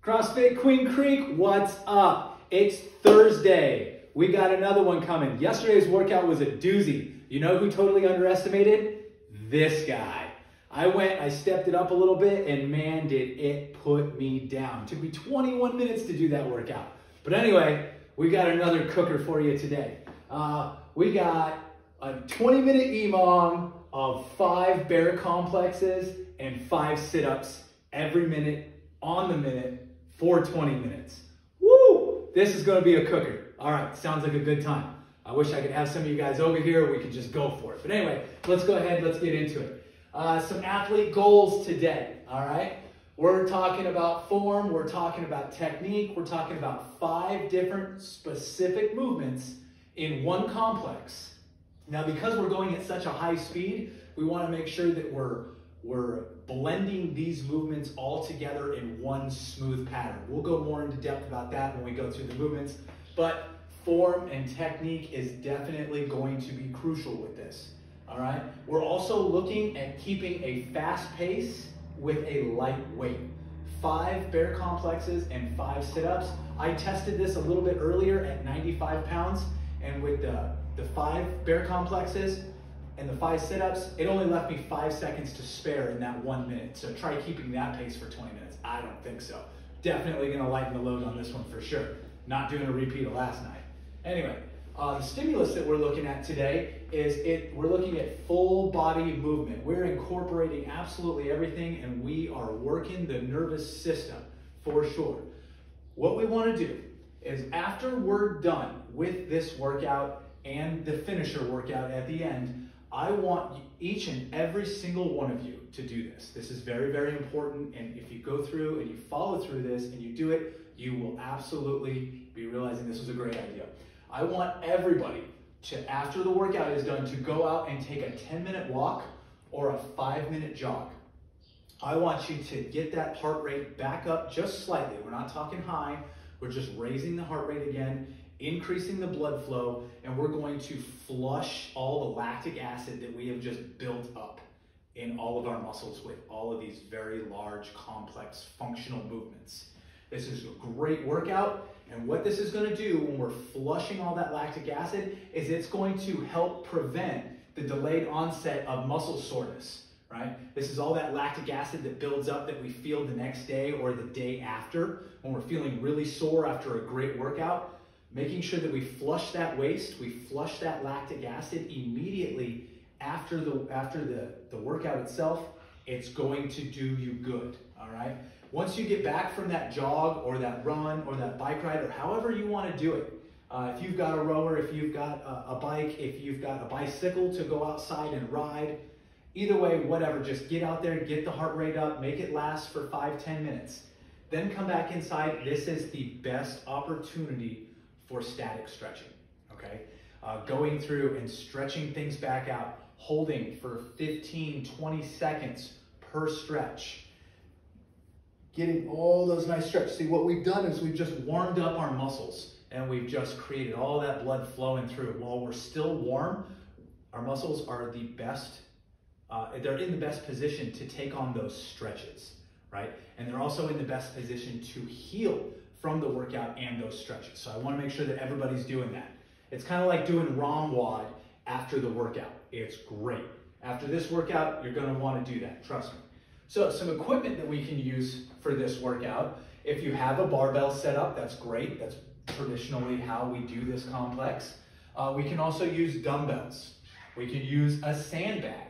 CrossFit Queen Creek, what's up? It's Thursday. We got another one coming. Yesterday's workout was a doozy. You know who totally underestimated? This guy. I stepped it up a little bit, and man, did it put me down. It took me 21 minutes to do that workout. But anyway, we got another cooker for you today. We got a 20-minute EMOM of 5 bear complexes and 5 sit-ups every minute, on the minute, for 20 minutes. Woo! This is gonna be a cooker. All right, sounds like a good time. I wish I could have some of you guys over here. We could just go for it. But anyway, let's go ahead, let's get into it. Some athlete goals today, all right? We're talking about form, we're talking about technique, we're talking about 5 different specific movements in one complex. Now, because we're going at such a high speed, we wanna make sure that we're blending these movements all together in one smooth pattern. We'll go more into depth about that when we go through the movements, but form and technique is definitely going to be crucial with this, all right? We're also looking at keeping a fast pace with a light weight. 5 bear complexes and 5 sit-ups. I tested this a little bit earlier at 95 pounds, and with the 5 bear complexes and the 5 sit-ups, it only left me 5 seconds to spare in that 1 minute. So try keeping that pace for 20 minutes. I don't think so. Definitely gonna lighten the load on this one for sure. Not doing a repeat of last night. Anyway, the stimulus that we're looking at today is we're looking at full body movement. We're incorporating absolutely everything, and we are working the nervous system for sure. What we wanna do is after we're done with this workout and the finisher workout at the end, I want each and every single one of you to do this. This is very, very important, and if you go through and you follow through this and you do it, you will absolutely be realizing this was a great idea. I want everybody to, after the workout is done, to go out and take a 10-minute walk or a 5-minute jog. I want you to get that heart rate back up just slightly. We're not talking high, we're just raising the heart rate again, increasing the blood flow, and we're going to flush all the lactic acid that we have just built up in all of our muscles with all of these very large, complex, functional movements. This is a great workout, and what this is going to do when we're flushing all that lactic acid is it's going to help prevent the delayed onset of muscle soreness, right? This is all that lactic acid that builds up that we feel the next day or the day after when we're feeling really sore after a great workout. Making sure that we flush that waste, we flush that lactic acid immediately after the workout itself, it's going to do you good, all right? Once you get back from that jog or that run or that bike ride or however you want to do it, if you've got a rower, if you've got a bike, if you've got a bicycle to go outside and ride, either way, whatever, just get out there, get the heart rate up, make it last for 5-10 minutes. Then come back inside. This is the best opportunity for static stretching, okay? Going through and stretching things back out, holding for 15-20 seconds per stretch. Getting all those nice stretches. See, what we've done is we've just warmed up our muscles and we've just created all that blood flowing through. While we're still warm, our muscles are the best, they're in the best position to take on those stretches, right? And they're also in the best position to heal from the workout and those stretches. So I want to make sure that everybody's doing that. It's kind of like doing WOD after the workout. It's great. After this workout, you're going to want to do that, trust me. So some equipment that we can use for this workout, if you have a barbell set up, that's great. That's traditionally how we do this complex. We can also use dumbbells. We can use a sandbag.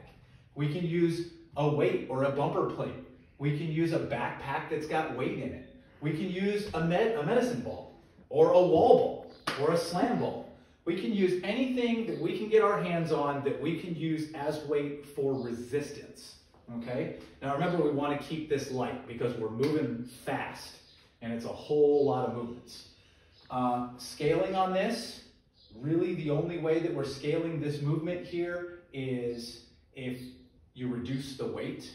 We can use a weight or a bumper plate. We can use a backpack that's got weight in it. We can use a medicine ball or a wall ball or a slam ball. We can use anything that we can get our hands on that we can use as weight for resistance, okay? Now remember, we want to keep this light because we're moving fast and it's a whole lot of movements. Scaling on this, really the only way that we're scaling this movement here is if you reduce the weight.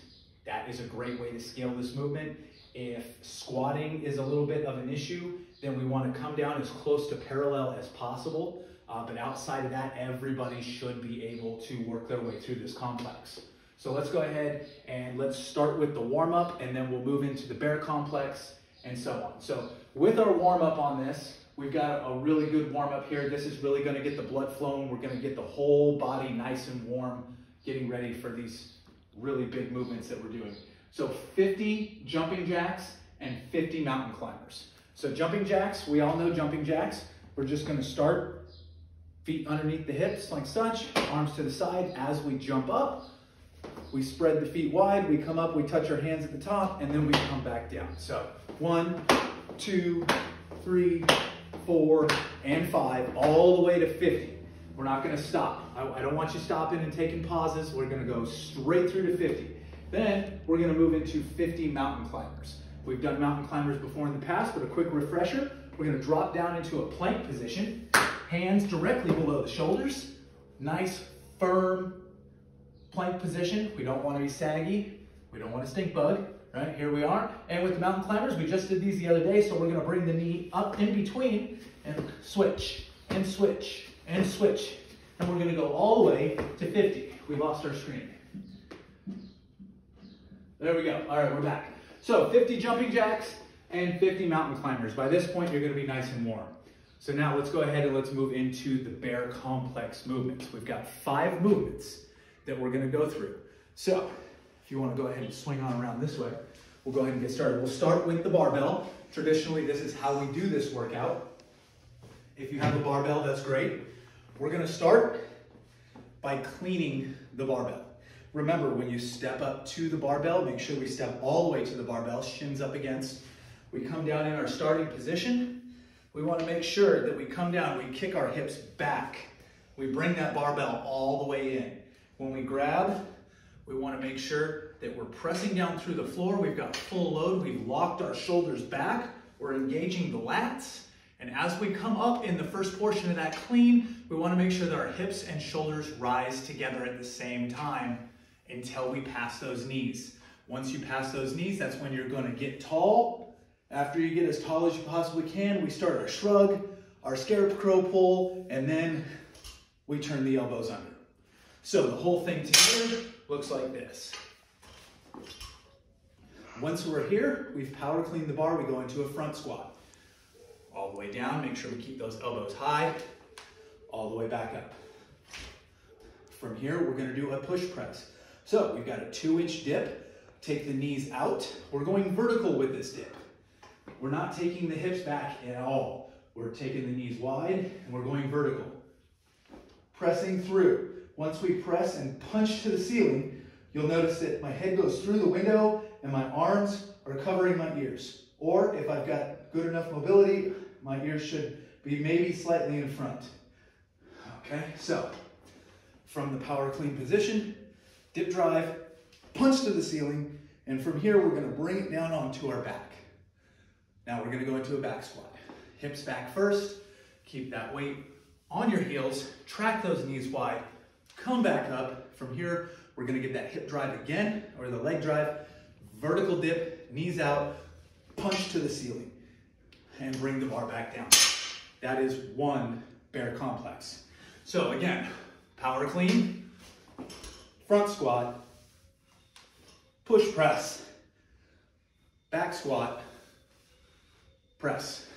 That is a great way to scale this movement. If squatting is a little bit of an issue, then we want to come down as close to parallel as possible. But outside of that, everybody should be able to work their way through this complex. So let's go ahead and let's start with the warm-up, and then we'll move into the bear complex and so on. So with our warm up on this, we've got a really good warm up here. This is really gonna get the blood flowing. We're gonna get the whole body nice and warm, getting ready for these really big movements that we're doing. So 50 jumping jacks and 50 mountain climbers. So jumping jacks, we all know jumping jacks. We're just gonna start, feet underneath the hips like such, arms to the side. As we jump up, we spread the feet wide, we come up, we touch our hands at the top, and then we come back down. So 1, 2, 3, 4, and 5, all the way to 50. We're not gonna stop. I don't want you stopping and taking pauses. We're gonna go straight through to 50. Then we're gonna move into 50 mountain climbers. We've done mountain climbers before in the past, but a quick refresher. We're gonna drop down into a plank position, hands directly below the shoulders. Nice, firm plank position. We don't wanna be saggy. We don't want a stink bug, right? Here we are. And with the mountain climbers, we just did these the other day, so we're gonna bring the knee up in between and switch, and switch, and switch. And we're gonna go all the way to 50. We lost our screen. There we go. All right, we're back. So 50 jumping jacks and 50 mountain climbers. By this point, you're gonna be nice and warm. So now let's go ahead and let's move into the bear complex movements. We've got 5 movements that we're gonna go through. So if you wanna go ahead and swing on around this way, we'll go ahead and get started. We'll start with the barbell. Traditionally, this is how we do this workout. If you have a barbell, that's great. We're gonna start by cleaning the barbell. Remember, when you step up to the barbell, make sure we step all the way to the barbell, shins up against. We come down in our starting position. We want to make sure that we come down, we kick our hips back. We bring that barbell all the way in. When we grab, we want to make sure that we're pressing down through the floor. We've got full load. We've locked our shoulders back. We're engaging the lats. And as we come up in the first portion of that clean, we want to make sure that our hips and shoulders rise together at the same time until we pass those knees. Once you pass those knees, that's when you're going to get tall. After you get as tall as you possibly can, we start our shrug, our scarecrow pull, and then we turn the elbows under. So the whole thing together looks like this. Once we're here, we've power cleaned the bar, we go into a front squat. All the way down, make sure we keep those elbows high, all the way back up. From here, we're gonna do a push press. So we've got a 2-inch dip, take the knees out. We're going vertical with this dip. We're not taking the hips back at all. We're taking the knees wide and we're going vertical. Pressing through. Once we press and punch to the ceiling, you'll notice that my head goes through the window and my arms are covering my ears. Or if I've got good enough mobility, my ears should be maybe slightly in front. Okay, so from the power clean position, dip drive, punch to the ceiling, and from here we're gonna bring it down onto our back. Now we're gonna go into a back squat. Hips back first, keep that weight on your heels, track those knees wide, come back up. From here, we're gonna get that hip drive again, or the leg drive, vertical dip, knees out, punch to the ceiling, and bring the bar back down. That is one bear complex. So again, power clean, front squat, push press, back squat, press.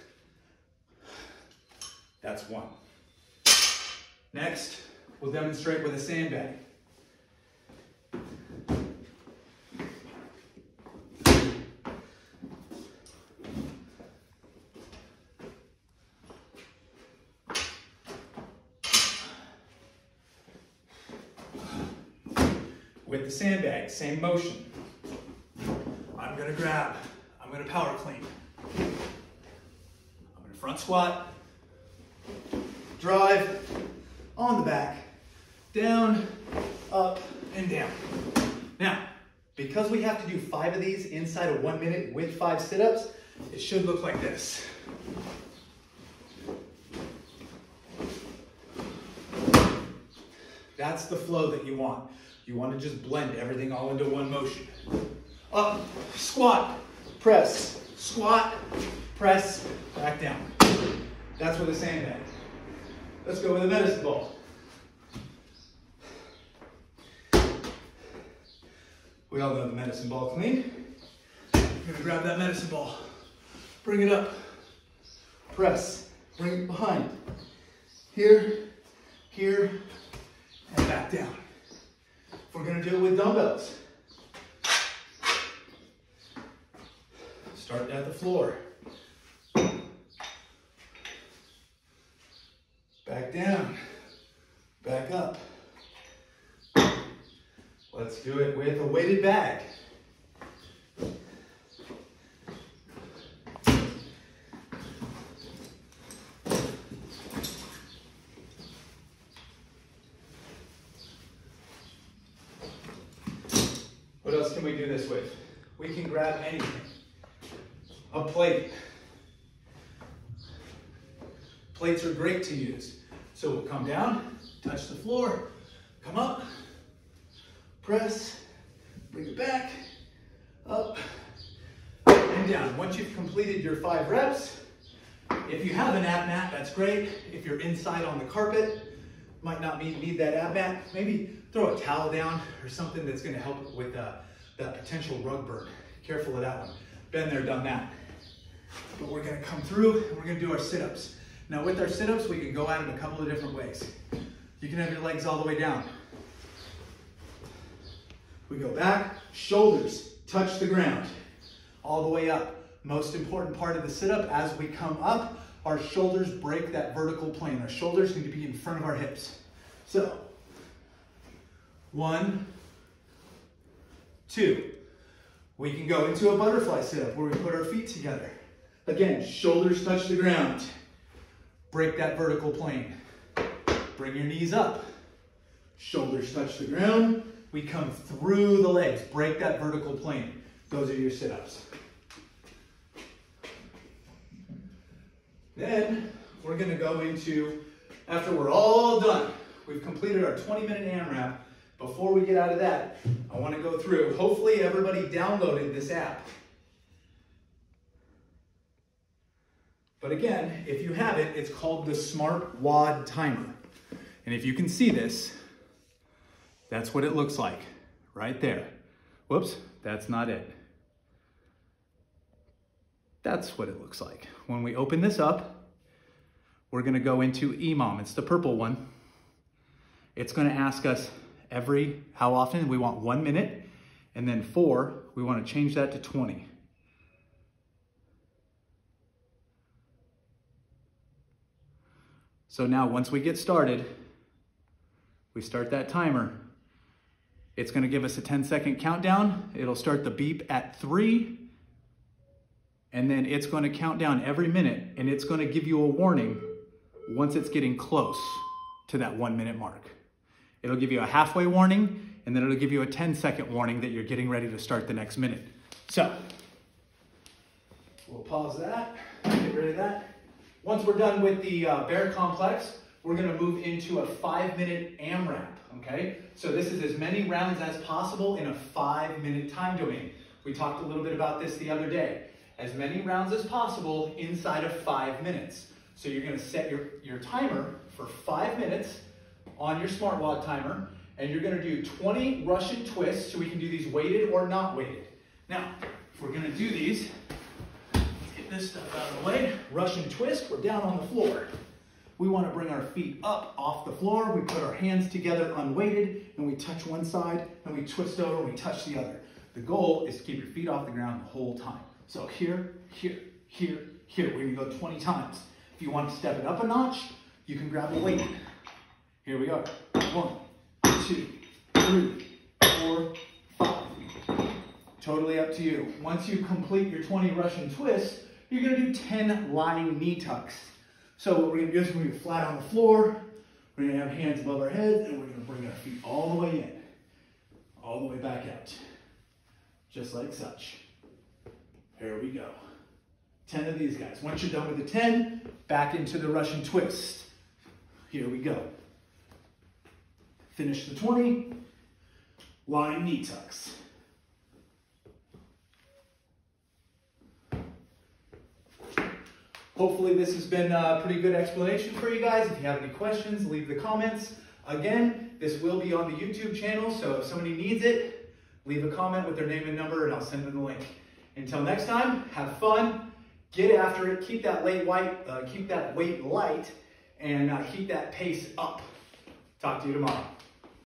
That's one. Next, we'll demonstrate with a sandbag. With the sandbag, same motion. I'm gonna grab, I'm gonna power clean. I'm gonna front squat, drive, on the back, down, up, and down. Now, because we have to do 5 of these inside of 1 minute with 5 sit-ups, it should look like this. That's the flow that you want. You want to just blend everything all into one motion. Up, squat, press, back down. That's with a sandbag. Let's go with a medicine ball. We all know the medicine ball clean. I'm gonna grab that medicine ball. bring it up, press, bring it behind. Here, here, and back down. If we're gonna do it with dumbbells, start at the floor. Back down, back up. Let's do it with a weighted bag. What else can we do this with? We can grab anything. A plate. Plates are great to use. So we'll come down, touch the floor, come up, press, bring it back, up, and down. Once you've completed your 5 reps, if you have an ab mat, that's great. If you're inside on the carpet, might not need that ab mat, maybe throw a towel down or something that's gonna help with that potential rug burn. Careful of that one. Been there, done that. But we're gonna come through and we're gonna do our sit-ups. Now with our sit-ups, we can go at it a couple of different ways. You can have your legs all the way down. We go back, shoulders touch the ground, all the way up. Most important part of the sit-up, as we come up, our shoulders break that vertical plane. Our shoulders need to be in front of our hips. So, 1, 2. We can go into a butterfly sit-up where we put our feet together. Again, shoulders touch the ground. Break that vertical plane. Bring your knees up. Shoulders touch the ground. We come through the legs. Break that vertical plane. Those are your sit-ups. Then we're going to go into, after we're all done, we've completed our 20-minute AMRAP. Before we get out of that, I want to go through, hopefully everybody downloaded this app. But again, if you have it, it's called the Smart WOD Timer. And if you can see this, that's what it looks like right there. Whoops, that's not it. That's what it looks like. When we open this up, we're gonna go into EMOM. It's the purple one. It's gonna ask us how often. We want 1 minute, and then 4, we wanna change that to 20. So now once we get started, we start that timer. It's gonna give us a 10-second countdown. It'll start the beep at 3, and then it's gonna count down every minute, and it's gonna give you a warning once it's getting close to that 1 minute mark. It'll give you a halfway warning, and then it'll give you a 10-second warning that you're getting ready to start the next minute. So, we'll pause that, get rid of that. Once we're done with the bear complex, we're gonna move into a 5-minute AMRAP, okay? So this is as many rounds as possible in a 5-minute time domain. We talked a little bit about this the other day. As many rounds as possible inside of 5 minutes. So you're gonna set your timer for 5 minutes on your Smart WOD timer, and you're gonna do 20 Russian twists, so we can do these weighted or not weighted. Now, if we're gonna do these, this stuff out of the way. Russian twist, we're down on the floor. We want to bring our feet up off the floor. We put our hands together unweighted, and we touch one side, and we twist over, and we touch the other. The goal is to keep your feet off the ground the whole time. So here, here, here, here. We're gonna go 20 times. If you want to step it up a notch, you can grab a weight. Here we are. 1, 2, 3, 4, 5. Totally up to you. Once you complete your 20 Russian twists, you're gonna do 10 lying knee tucks. So what we're gonna do is we're gonna be flat on the floor, we're gonna have hands above our heads, and we're gonna bring our feet all the way in, all the way back out, just like such. Here we go. 10 of these guys. Once you're done with the 10, back into the Russian twist. Here we go. Finish the 20, lying knee tucks. Hopefully this has been a pretty good explanation for you guys. If you have any questions, leave the comments. Again, this will be on the YouTube channel, so if somebody needs it, leave a comment with their name and number and I'll send them the link. Until next time, have fun Get after it, keep that weight light, and keep that pace up. Talk to you tomorrow.